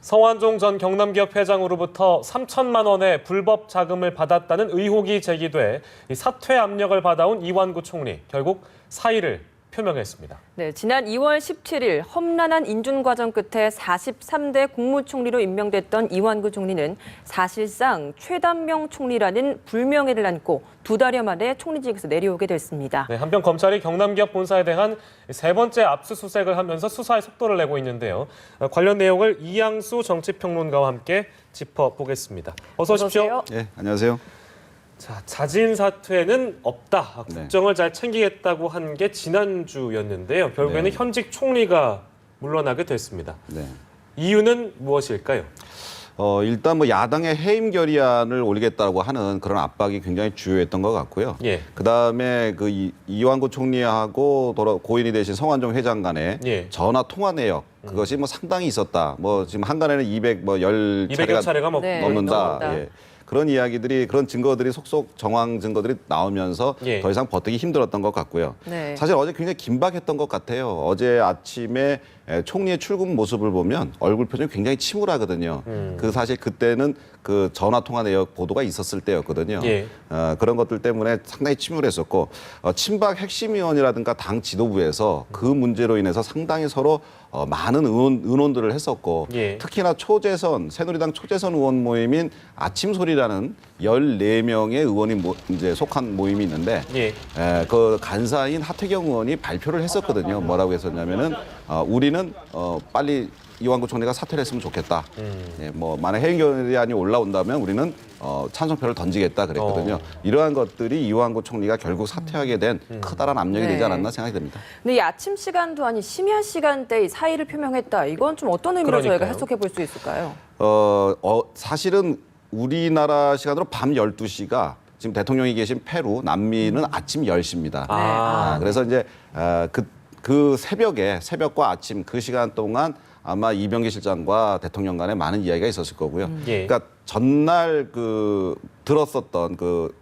성완종 전 경남기업 회장으로부터 3천만 원의 불법 자금을 받았다는 의혹이 제기돼 사퇴 압력을 받아온 이완구 총리, 결국 사의를 표명했습니다. 네, 지난 2월 17일 험난한 인준 과정 끝에 43대 국무총리로 임명됐던 이완구 총리는 사실상 최단명 총리라는 불명예를 안고 2달여 만에 총리직에서 내려오게 됐습니다. 네, 한편 검찰이 경남기업 본사에 대한 세 번째 압수수색을 하면서 수사에 속도를 내고 있는데요. 관련 내용을 이양수 정치평론가와 함께 짚어보겠습니다. 어서 오십시오. 네, 안녕하세요. 자, 자진 사퇴는 없다. 국정을 잘 챙기겠다고 한 게 지난주였는데요. 결국에는 현직 총리가 물러나게 됐습니다. 네. 이유는 무엇일까요? 일단 뭐 야당의 해임 결의안을 올리겠다고 하는 그런 압박이 굉장히 주요했던 것 같고요. 예. 그다음에 그 이완구 총리하고 고인이 되신 성완종 회장 간의 전화 통화 내역 그것이 뭐 상당히 있었다. 뭐 지금 한간에는 200여 차례가 넘는다. 예. 그런 이야기들이, 그런 증거들이 속속 정황 증거들이 나오면서 더 이상 버티기 힘들었던 것 같고요. 네. 사실 어제 굉장히 긴박했던 것 같아요. 어제 아침에 총리의 출근 모습을 보면 얼굴 표정이 굉장히 침울하거든요. 그 사실 그때는 그 전화 통화 내역 보도가 있었을 때였거든요. 그런 것들 때문에 상당히 침울했었고 친박 핵심 의원이라든가 당 지도부에서 그 문제로 인해서 상당히 서로 많은 의논들을 했었고 특히나 새누리당 초재선 의원 모임인 아침소리라는 14명의 의원이 이제 속한 모임이 있는데 그 간사인 하태경 의원이 발표를 했었거든요. 뭐라고 했었냐면은 우리는 빨리 이완구 총리가 사퇴를 했으면 좋겠다. 뭐 만약 해임 결의안이 올라온다면 우리는 찬성표를 던지겠다 그랬거든요. 이러한 것들이 이완구 총리가 결국 사퇴하게 된 커다란 압력이 되지 않았나 생각이 됩니다. 근데 이 아침 시간도 아닌 심야 시간대에 사의를 표명했다. 이건 좀 어떤 의미로 저희가 해석해 볼 수 있을까요? 사실은 우리나라 시간으로 밤 12시가 지금 대통령이 계신 페루, 남미는 아침 10시입니다. 그래서 이제 그 새벽과 아침 그 시간 동안 아마 이병기 실장과 대통령 간에 많은 이야기가 있었을 거고요. 그러니까 전날 들었었던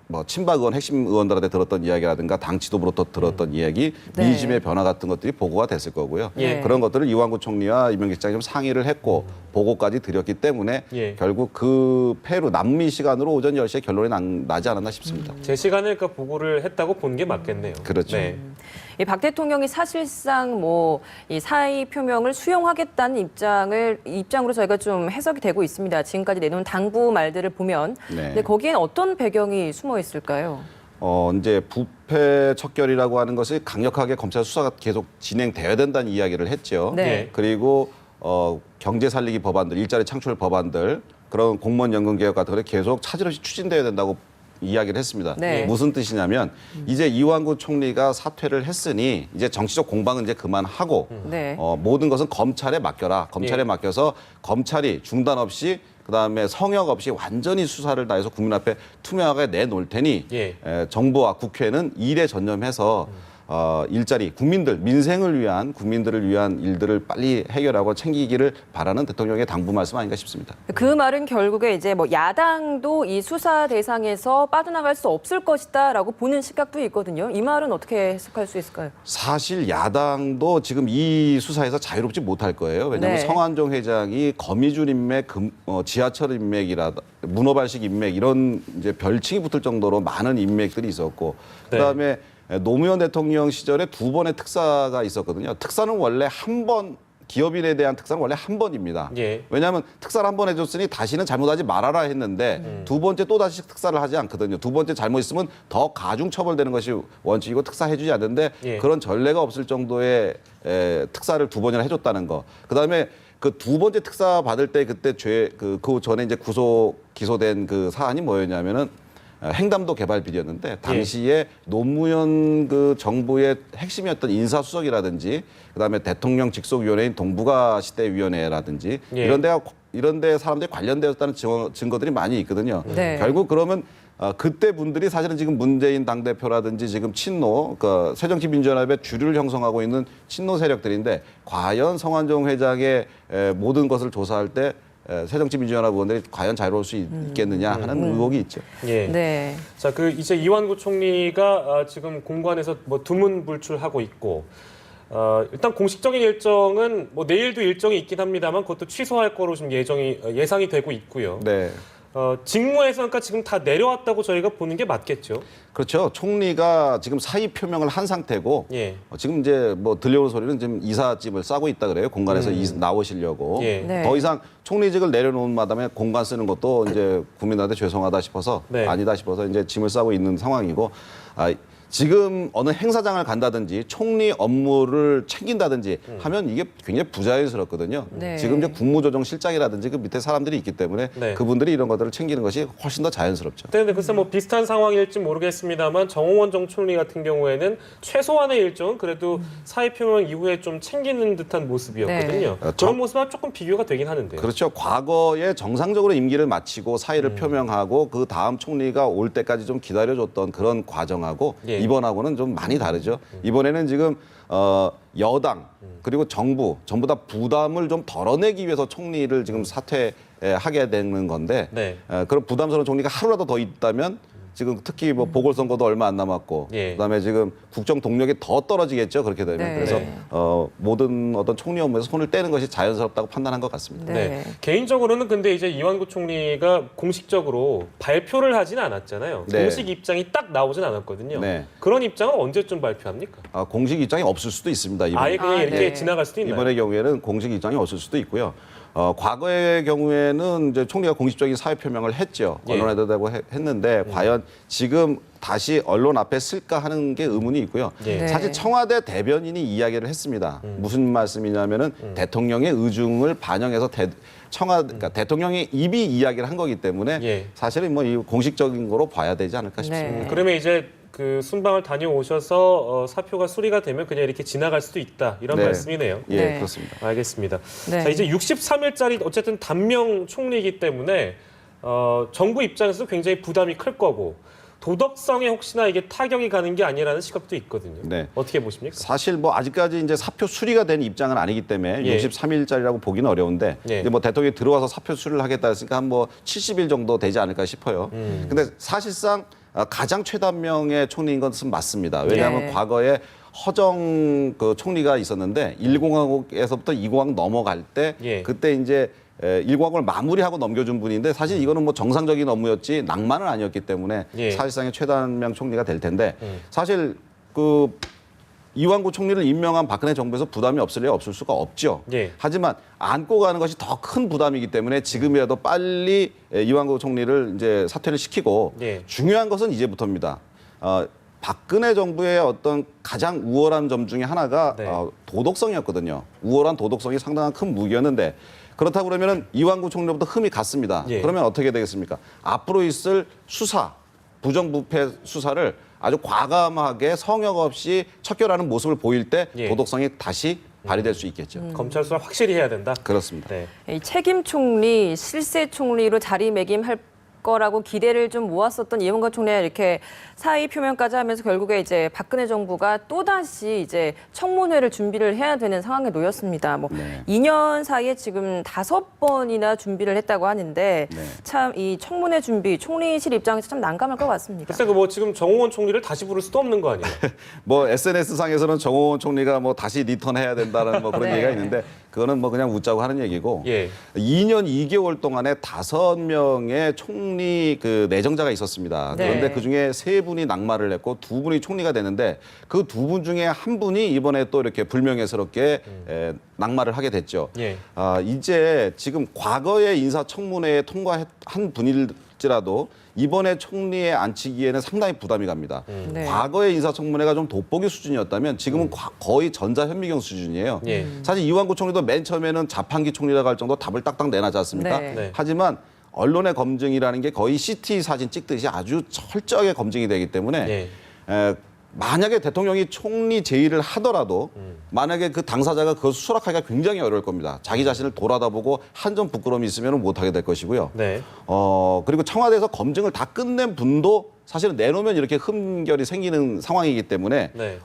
뭐 친박 의원, 핵심 의원들한테 들었던 이야기라든가 당 지도부로부터 들었던 이야기, 민심의 변화 같은 것들이 보고가 됐을 거고요. 그런 것들을 이완구 총리와 이병기 실장이 좀 상의를 했고 보고까지 드렸기 때문에 결국 그 페루 남미 시간으로 오전 10시에 결론이 나지 않았나 싶습니다. 제 시간을 보고를 했다고 본 게 맞겠네요. 그렇죠. 박 대통령이 사실상 이 사의 표명을 수용하겠다는 입장으로 저희가 좀 해석이 되고 있습니다. 지금까지 내놓은 당부 말들을 보면. 근데 거기엔 어떤 배경이 숨어 있을까요? 이제 부패 척결이라고 하는 것이 강력하게 검찰 수사가 계속 진행돼야 된다는 이야기를 했죠. 그리고 경제 살리기 법안들, 일자리 창출 법안들, 그런 공무원 연금 개혁 같은 거 계속 차질 없이 추진돼야 된다고 이야기를 했습니다. 무슨 뜻이냐면 이제 이완구 총리가 사퇴를 했으니 이제 정치적 공방은 이제 그만하고 모든 것은 검찰에 맡겨라. 검찰에 맡겨서 검찰이 중단 없이 그다음에 성역 없이 완전히 수사를 다해서 국민 앞에 투명하게 내놓을 테니 정부와 국회는 일에 전념해서 일자리, 민생을 위한, 국민들을 위한 일들을 빨리 해결하고 챙기기를 바라는 대통령의 당부 말씀 아닌가 싶습니다. 그 말은 결국에 이제 야당도 이 수사 대상에서 빠져나갈 수 없을 것이다라고 보는 시각도 있거든요. 이 말은 어떻게 해석할 수 있을까요? 사실 야당도 지금 이 수사에서 자유롭지 못할 거예요. 왜냐하면 성완종 회장이 거미줄 인맥, 지하철 문어발식 인맥 이런 이제 별칭이 붙을 정도로 많은 인맥들이 있었고 그다음에 노무현 대통령 시절에 2번의 특사가 있었거든요. 특사는 원래 기업인에 대한 특사는 원래 한 번입니다. 왜냐하면 특사를 한 번 해줬으니 다시는 잘못하지 말아라 했는데 두 번째 또 다시 특사를 하지 않거든요. 두 번째 잘못 있으면 더 가중 처벌되는 것이 원칙이고 특사 해주지 않는데 그런 전례가 없을 정도의 특사를 2번이나 해줬다는 거. 그다음에 그 2번째 특사 받을 때 그때 그 전에 이제 기소된 그 사안이 뭐였냐면은 횡담도 개발 비리였는데 당시에 노무현 정부의 핵심이었던 인사수석이라든지 그다음에 대통령 직속위원회인 동북아 시대위원회라든지 이런 데 사람들이 관련되었다는 증거들이 많이 있거든요. 결국 그러면 그때 분들이 사실은 지금 문재인 당대표라든지 지금 친노, 새정치민주연합의 주류를 형성하고 있는 친노 세력들인데 과연 성완종 회장의 모든 것을 조사할 때 새정치민주연합 의원들이 과연 자유로울 수 있겠느냐 하는 의혹이 있죠. 자, 이제 이완구 총리가 지금 공관에서 두문불출하고 있고 일단 공식적인 일정은 뭐 내일도 일정이 있긴 합니다만 그것도 취소할 거로 지금 예상이 되고 있고요. 네. 직무에서니까 지금 다 내려왔다고 저희가 보는 게 맞겠죠. 그렇죠. 총리가 지금 사의 표명을 한 상태고 예. 지금 이제 뭐 들려오는 소리는 지금 이삿짐을 싸고 있다 그래요. 공간에서 나오시려고. 예. 네. 더 이상 총리직을 내려놓은 마당에 공간 쓰는 것도 이제 국민한테 죄송하다 싶어서 네. 아니다 싶어서 이제 짐을 싸고 있는 상황이고 지금 어느 행사장을 간다든지 총리 업무를 챙긴다든지 하면 이게 굉장히 부자연스럽거든요. 네. 지금 이제 국무조정실장이라든지 그 밑에 사람들이 있기 때문에 네. 그분들이 이런 것들을 챙기는 것이 훨씬 더 자연스럽죠. 근데 글쎄 뭐 비슷한 상황일지 모르겠습니다만 정홍원 전 총리 같은 경우에는 최소한의 일정은 그래도 사의 표명 이후에 좀 챙기는 듯한 모습이었거든요. 네. 그런 모습과 조금 비교가 되긴 하는데요. 그렇죠. 과거에 정상적으로 임기를 마치고 사의를 표명하고 그 다음 총리가 올 때까지 좀 기다려줬던 그런 과정하고 예. 이번하고는 좀 많이 다르죠. 이번에는 지금 여당 그리고 정부 전부 다 부담을 좀 덜어내기 위해서 총리를 지금 사퇴하게 되는 건데 네. 그런 부담스러운 총리가 하루라도 더 있다면 지금 특히 뭐 보궐선거도 얼마 안 남았고 예. 그다음에 지금 국정 동력이 더 떨어지겠죠. 그렇게 되면. 네. 그래서 모든 어떤 총리 업무에서 손을 떼는 것이 자연스럽다고 판단한 것 같습니다. 네. 개인적으로는 근데 이제 이완구 총리가 공식적으로 발표를 하진 않았잖아요. 네. 공식 입장이 딱 나오진 않았거든요. 네. 그런 입장은 언제쯤 발표합니까? 공식 입장이 없을 수도 있습니다. 아예 그냥 이렇게 네. 지나갈 수도 있나요? 이번의 경우에는 공식 입장이 없을 수도 있고요. 과거의 경우에는 이제 총리가 공식적인 사회 표명을 했죠. 예. 언론에도 대고 했는데 과연 지금 다시 언론 앞에 쓸까 하는 게 의문이 있고요. 예. 네. 사실 청와대 대변인이 이야기를 했습니다. 무슨 말씀이냐면은 대통령의 의중을 반영해서 그러니까 대통령의 입이 이야기를 한 거기 때문에 예. 사실은 뭐 이 공식적인 거로 봐야 되지 않을까 싶습니다. 네. 그러면 이제 그 순방을 다녀오셔서 사표가 수리가 되면 그냥 이렇게 지나갈 수도 있다 이런 네. 말씀이네요. 예, 네. 그렇습니다. 알겠습니다. 네. 자, 이제 63일짜리 어쨌든 단명 총리이기 때문에 정부 입장에서도 굉장히 부담이 클 거고 도덕성에 혹시나 이게 타격이 가는 게 아니라는 시각도 있거든요. 네. 어떻게 보십니까? 사실 뭐 아직까지 이제 사표 수리가 된 입장은 아니기 때문에 예. 63일짜리라고 보기는 어려운데 예. 이제 뭐 대통령이 들어와서 사표 수리를 하겠다 했으니까 한 뭐 70일 정도 되지 않을까 싶어요. 근데 사실상 가장 최단명의 총리인 것은 맞습니다. 왜냐하면 네. 과거에 허정 그 총리가 있었는데 1공화국에서부터 2공화국 넘어갈 때 예. 그때 이제 1공화국을 마무리하고 넘겨준 분인데 사실 이거는 뭐 정상적인 업무였지 낭만은 아니었기 때문에 예. 사실상의 최단명 총리가 될 텐데 사실 그 이완구 총리를 임명한 박근혜 정부에서 부담이 없을 수가 없죠. 예. 하지만 안고 가는 것이 더 큰 부담이기 때문에 지금이라도 빨리 이완구 총리를 이제 사퇴를 시키고 예. 중요한 것은 이제부터입니다. 박근혜 정부의 어떤 가장 우월한 점 중에 하나가 네. 도덕성이었거든요. 우월한 도덕성이 상당한 큰 무기였는데 그렇다고 그러면 이완구 총리로부터 흠이 갔습니다. 예. 그러면 어떻게 되겠습니까? 앞으로 있을 수사, 부정부패 수사를 아주 과감하게 성역 없이 척결하는 모습을 보일 때 예. 도덕성이 다시 발휘될 수 있겠죠. 검찰 수사 확실히 해야 된다. 그렇습니다. 네. 이 책임 총리, 실세 총리로 자리매김할 거라고 기대를 좀 모았었던 이완구 총리가 이렇게 사의 표명까지 하면서 결국에 이제 박근혜 정부가 또다시 이제 청문회를 준비를 해야 되는 상황에 놓였습니다. 뭐 네. 2년 사이에 지금 5번이나 준비를 했다고 하는데 네. 참 이 청문회 준비 총리실 입장에서 참 난감할 것 같습니다. 글쎄 그 뭐 지금 정홍원 총리를 다시 부를 수도 없는 거 아니에요? 뭐 SNS 상에서는 정홍원 총리가 뭐 다시 리턴해야 된다는 뭐 그런 네. 얘기가 있는데 그거는 뭐 그냥 웃자고 하는 얘기고 예. 2년 2개월 동안에 5명의 총리 그 내정자가 있었습니다. 네. 그런데 그 중에 3분이 낙마를 했고 2분이 총리가 되는데 그 2분 중에 한 분이 이번에 또 이렇게 불명예스럽게 낙마를 하게 됐죠. 예. 이제 지금 과거의 인사청문회에 통과한 분일지라도 이번에 총리에 앉히기에는 상당히 부담이 갑니다. 네. 과거의 인사청문회가 좀 돋보기 수준이었다면 지금은 거의 전자현미경 수준이에요. 예. 사실 이완구 총리도 맨 처음에는 자판기 총리라고 할 정도 답을 딱딱 내놨지 않습니까? 네. 네. 하지만 언론의 검증이라는 게 거의 CT 사진 찍듯이 아주 철저하게 검증이 되기 때문에 예. 만약에 대통령이 총리 제의를 하더라도 만약에 그 당사자가 그것을 수락하기가 굉장히 어려울 겁니다. 자기 자신을 돌아다보고 한 점 부끄러움이 있으면 못하게 될 것이고요. 네. 그리고 청와대에서 검증을 다 끝낸 분도 사실은 내놓으면 이렇게 흠결이 생기는 상황이기 때문에 네.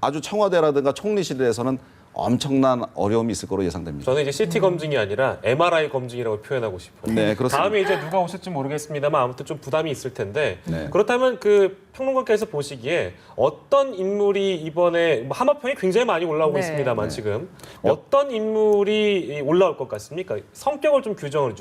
아주 청와대라든가 총리실에서는 엄청난 어려움이 있을 거로 예상됩니다. 저는 이제 CT 검증이 아니라 MRI 검증이라고 표현하고 싶어요. 네, 그렇습니다. 다음에 이제 누가 오실지 모르겠습니다만 아무튼 좀 부담이 있을 텐데 네. 그렇다면 그 평론가께서 보시기에 어떤 인물이 이번에 뭐 하마평이 굉장히 많이 올라오고 네. 있습니다만 지금 어떤 인물이 올라올 것 같습니까? 성격을 좀 규정을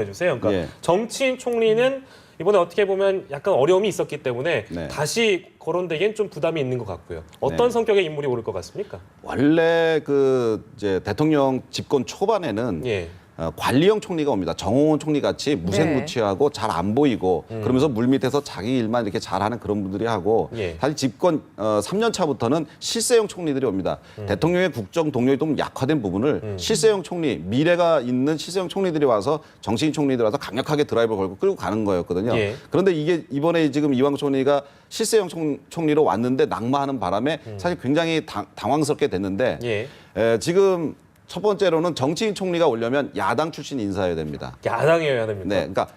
해주세요. 그러니까 예. 정치인 총리는 이번에 어떻게 보면 약간 어려움이 있었기 때문에 네. 다시 거론되기엔 좀 부담이 있는 것 같고요. 어떤 네. 성격의 인물이 오를 것 같습니까? 원래 그 이제 대통령 집권 초반에는 예. 관리형 총리가 옵니다. 정홍원 총리 같이 무색무취하고 잘 안 보이고 그러면서 물밑에서 자기 일만 이렇게 잘하는 그런 분들이 하고 예. 사실 집권 3년 차부터는 실세형 총리들이 옵니다. 대통령의 국정 동력이 좀 약화된 부분을 실세형 총리, 미래가 있는 실세형 총리들이 와서 정치인 총리들이 와서 강력하게 드라이브를 걸고 끌고 가는 거였거든요. 예. 그런데 이게 이번에 지금 이완구 총리가 실세형 총리로 왔는데 낙마하는 바람에 사실 굉장히 당황스럽게 됐는데 예. 지금 첫 번째로는 정치인 총리가 오려면 야당 출신 인사여야 됩니다. 야당이어야 됩니까? 네, 그러니까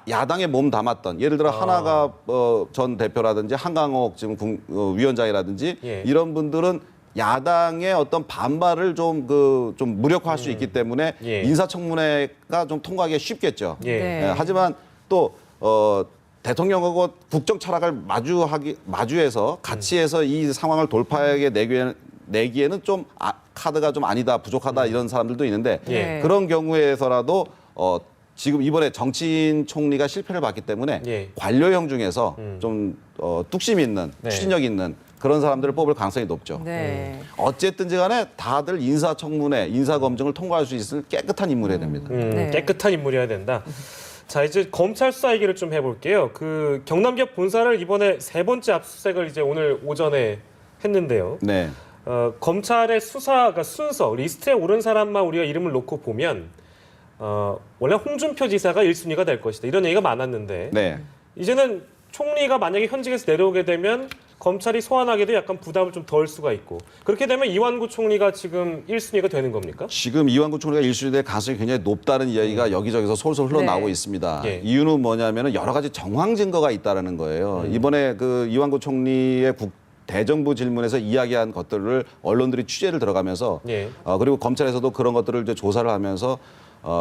야당에 몸 담았던 예를 들어 하나가 전 대표라든지 한강옥 지금 위원장이라든지 예. 이런 분들은 야당의 어떤 반발을 좀 무력화할 수 있기 때문에 예. 인사청문회가 좀 통과하기가 쉽겠죠. 예. 네. 하지만 또 대통령하고 국정 철학을 마주해서 같이 해서 이 상황을 돌파하게 내기에는 좀 카드가 좀 아니다, 부족하다 이런 사람들도 있는데 예. 그런 경우에서라도 지금 이번에 정치인 총리가 실패를 봤기 때문에 예. 관료형 중에서 좀 뚝심 있는, 네. 추진력 있는 그런 사람들을 뽑을 가능성이 높죠. 네. 어쨌든지 간에 다들 인사청문회, 인사검증을 통과할 수 있을 깨끗한 인물이어야 됩니다. 네. 깨끗한 인물이어야 된다. 자, 이제 검찰 수사 얘기를 좀 해볼게요. 그 경남기업 본사를 이번에 3번째 압수수색을 이제 오늘 오전에 했는데요. 네. 검찰의 수사가 순서, 리스트에 오른 사람만 우리가 이름을 놓고 보면 원래 홍준표 지사가 1순위가 될 것이다. 이런 얘기가 많았는데 네. 이제는 총리가 만약에 현직에서 내려오게 되면 검찰이 소환하기도 약간 부담을 좀 덜 수가 있고 그렇게 되면 이완구 총리가 지금 1순위가 되는 겁니까? 지금 이완구 총리가 1순위 될 가능성이 굉장히 높다는 이야기가 여기저기서 솔솔 흘러나오고 네. 있습니다. 있습니다. 예. 이유는 뭐냐면 여러 가지 정황 증거가 있다라는 거예요. 이번에 그 이완구 총리의 대정부 질문에서 이야기한 것들을 언론들이 취재를 들어가면서 예. 그리고 검찰에서도 그런 것들을 이제 조사를 하면서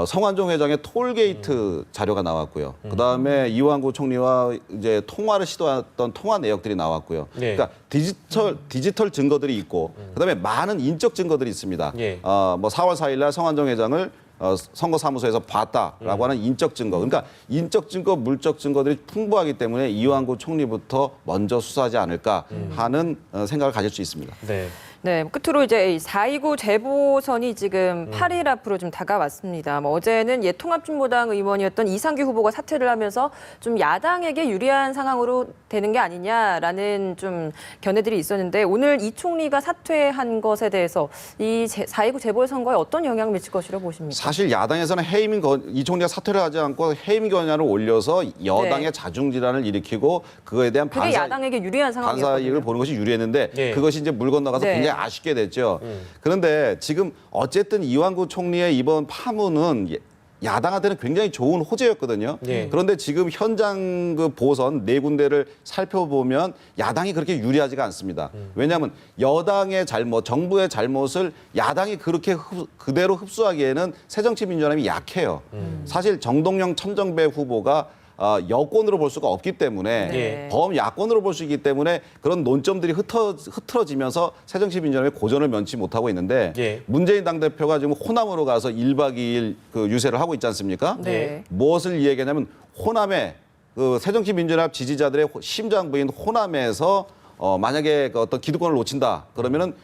성완종 회장의 톨게이트 자료가 나왔고요. 그다음에 이완구 총리와 이제 통화를 시도했던 통화 내역들이 나왔고요. 예. 그러니까 디지털 증거들이 있고 그다음에 많은 인적 증거들이 있습니다. 예. 뭐 4월 4일 날 성완종 회장을 선거사무소에서 봤다라고 하는 인적 증거. 그러니까 인적 증거, 물적 증거들이 풍부하기 때문에 이완구 총리부터 먼저 수사하지 않을까 하는 생각을 가질 수 있습니다. 네. 네, 끝으로 이제 4.29 재보선이 지금 8일 앞으로 좀 다가왔습니다. 어제는 통합진보당 의원이었던 이상규 후보가 사퇴를 하면서 좀 야당에게 유리한 상황으로 되는 게 아니냐라는 좀 견해들이 있었는데 오늘 이 총리가 사퇴한 것에 대해서 이 4.29 재보선거에 어떤 영향을 미칠 것이라고 보십니까? 사실 야당에서는 이 총리가 사퇴를 하지 않고 해임 건의안을 올려서 여당의 네. 자중질환을 일으키고 그거에 대한 그게 야당에게 유리한 반사 이익을 상황이었거든요. 보는 것이 유리했는데 예. 그것이 이제 물 건너가서 네. 굉장히 아쉽게 됐죠. 그런데 지금 어쨌든 이완구 총리의 이번 파문은 야당한테는 굉장히 좋은 호재였거든요. 예. 그런데 지금 현장 그 보선 4군데를 살펴보면 야당이 그렇게 유리하지가 않습니다. 왜냐하면 여당의 잘못, 정부의 잘못을 야당이 그렇게 그대로 흡수하기에는 새정치민주연합이 약해요. 사실 정동영 천정배 후보가 여권으로 볼 수가 없기 때문에 네. 범야권으로 볼 수 있기 때문에 그런 논점들이 흐트러지면서 새정치민주연합이 고전을 면치 못하고 있는데 예. 문재인 당대표가 지금 호남으로 가서 1박 2일 그 유세를 하고 있지 않습니까? 네. 무엇을 얘기하냐면 호남에 그 새정치민주연합 지지자들의 심장부인 호남에서 만약에 그 어떤 기득권을 놓친다 그러면은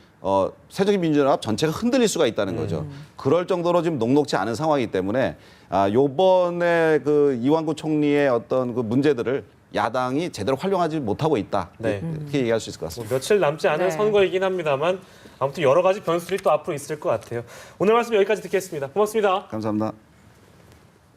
새정치민주연합 전체가 흔들릴 수가 있다는 거죠. 그럴 정도로 지금 녹록지 않은 상황이기 때문에 요번에 그 이완구 총리의 어떤 그 문제들을 야당이 제대로 활용하지 못하고 있다. 네. 이렇게 얘기할 수 있을 것 같습니다. 며칠 남지 않은 네. 선거이긴 합니다만 아무튼 여러 가지 변수들이 또 앞으로 있을 것 같아요. 오늘 말씀 여기까지 듣겠습니다. 고맙습니다. 감사합니다.